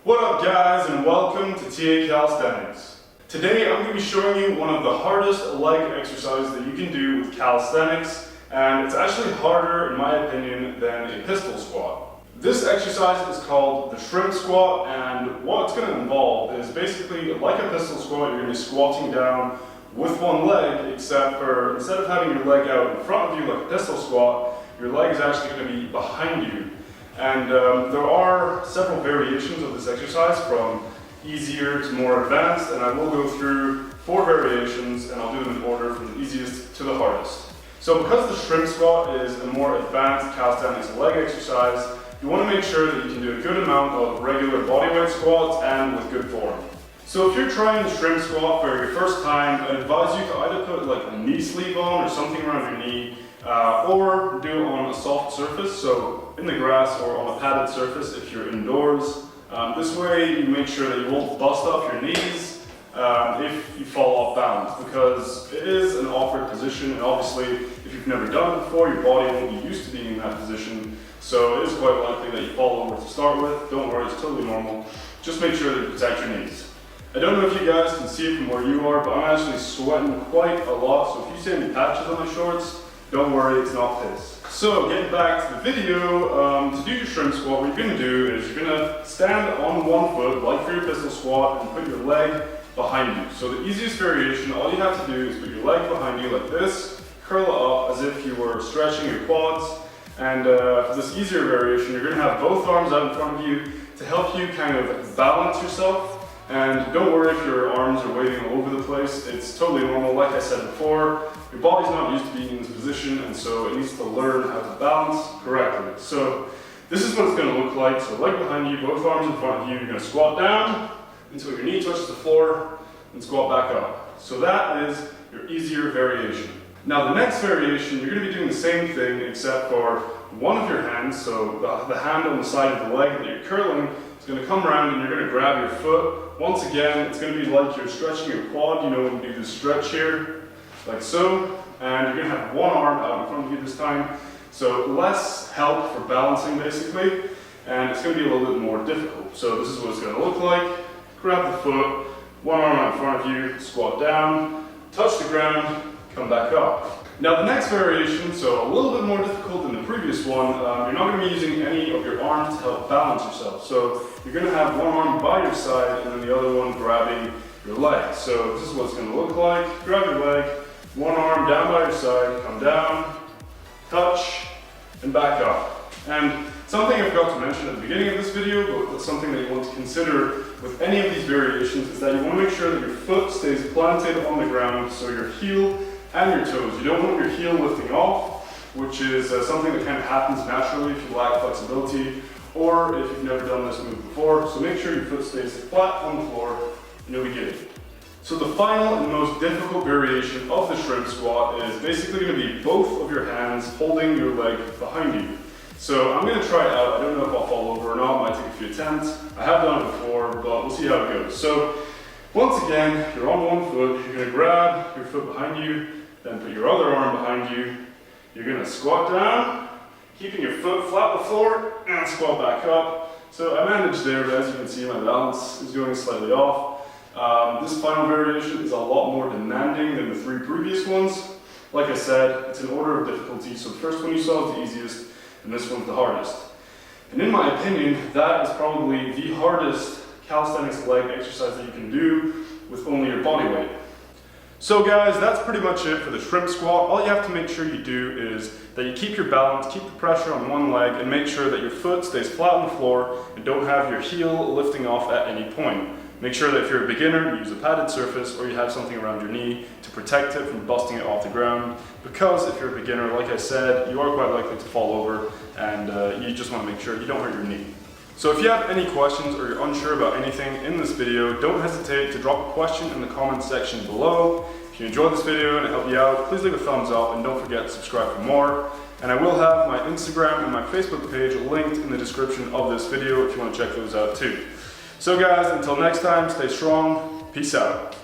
What up guys, and welcome to TA Calisthenics. Today I'm going to be showing you one of the hardest leg exercises that you can do with calisthenics, and it's actually harder in my opinion than a pistol squat. This exercise is called the shrimp squat, and what it's going to involve is basically like a pistol squat. You're going to be squatting down with one leg, except for instead of having your leg out in front of you like a pistol squat, your leg is actually going to be behind you. And there are several variations of this exercise, from easier to more advanced, and I will go through 4 variations and I'll do them in order from the easiest to the hardest. So because the shrimp squat is a more advanced calisthenics leg exercise, you want to make sure that you can do a good amount of regular bodyweight squats and with good form. So if you're trying the shrimp squat for your first time, I advise you to either put like a knee sleeve on or something around your knee, or do it on a soft surface, so in the grass or on a padded surface if you're indoors. This way you make sure that you won't bust up your knees if you fall off balance, because it is an awkward position, and obviously if you've never done it before, your body won't be used to being in that position, so it is quite likely that you fall over to start with. Don't worry, it's totally normal. Just make sure that you protect your knees. I don't know if you guys can see it from where you are, but I'm actually sweating quite a lot, so if you see any patches on my shorts, don't worry, it's not piss. So getting back to the video, to do your shrimp squat, what you're going to do is you're going to stand on one foot, like for your pistol squat, and put your leg behind you. So the easiest variation, all you have to do is put your leg behind you like this, curl it up as if you were stretching your quads, and for this easier variation, you're going to have both arms out in front of you to help you kind of balance yourself. And don't worry if your arms are waving all over the place, it's totally normal. Like I said before, your body's not used to being in this position, and so it needs to learn how to balance correctly. So this is what it's going to look like. So leg behind you, both arms in front of you, you're going to squat down until your knee touches the floor, and squat back up. So that is your easier variation. Now the next variation, you're going to be doing the same thing except for one of your hands, so the hand on the side of the leg that you're curling is going to come around and you're going to grab your foot. Once again, it's going to be like you're stretching your quad, you know, when you do this stretch here, like so, and you're going to have one arm out in front of you this time, so less help for balancing basically, and it's going to be a little bit more difficult. So this is what it's going to look like. Grab the foot, one arm out in front of you, squat down, touch the ground, come back up. Now the next variation, so a little bit more difficult than the previous one, you're not going to be using any of your arms to help balance yourself. So you're going to have one arm by your side and then the other one grabbing your leg. So this is what it's going to look like. Grab your leg, one arm down by your side, come down, touch, and back up. And something I forgot to mention at the beginning of this video, but something that you want to consider with any of these variations, is that you want to make sure that your foot stays planted on the ground, so your heel and your toes. You don't want your heel lifting off, which is something that kind of happens naturally if you lack flexibility or if you've never done this move before. So make sure your foot stays flat on the floor and you'll be good. So the final and most difficult variation of the shrimp squat is basically going to be both of your hands holding your leg behind you. So I'm going to try it out. I don't know if I'll fall over or not. It might take a few attempts. I have done it before, but we'll see how it goes. So once again, you're on one foot. You're going to grab your foot behind you, then put your other arm behind you. You're going to squat down, keeping your foot flat on the floor, and squat back up. So I managed there, but as you can see, my balance is going slightly off. This final variation is a lot more demanding than the 3 previous ones. Like I said, it's an order of difficulty, so the first one you saw is the easiest, and this one's the hardest. And in my opinion, that is probably the hardest calisthenics leg exercise that you can do with only your body weight. So guys, that's pretty much it for the shrimp squat. All you have to make sure you do is that you keep your balance, keep the pressure on one leg, and make sure that your foot stays flat on the floor and don't have your heel lifting off at any point. Make sure that if you're a beginner, you use a padded surface or you have something around your knee to protect it from busting it off the ground, because if you're a beginner, like I said, you are quite likely to fall over, and you just want to make sure you don't hurt your knee. So if you have any questions or you're unsure about anything in this video, don't hesitate to drop a question in the comments section below. If you enjoyed this video and it helped you out, please leave a thumbs up and don't forget to subscribe for more. And I will have my Instagram and my Facebook page linked in the description of this video if you want to check those out too. So guys, until next time, stay strong, peace out.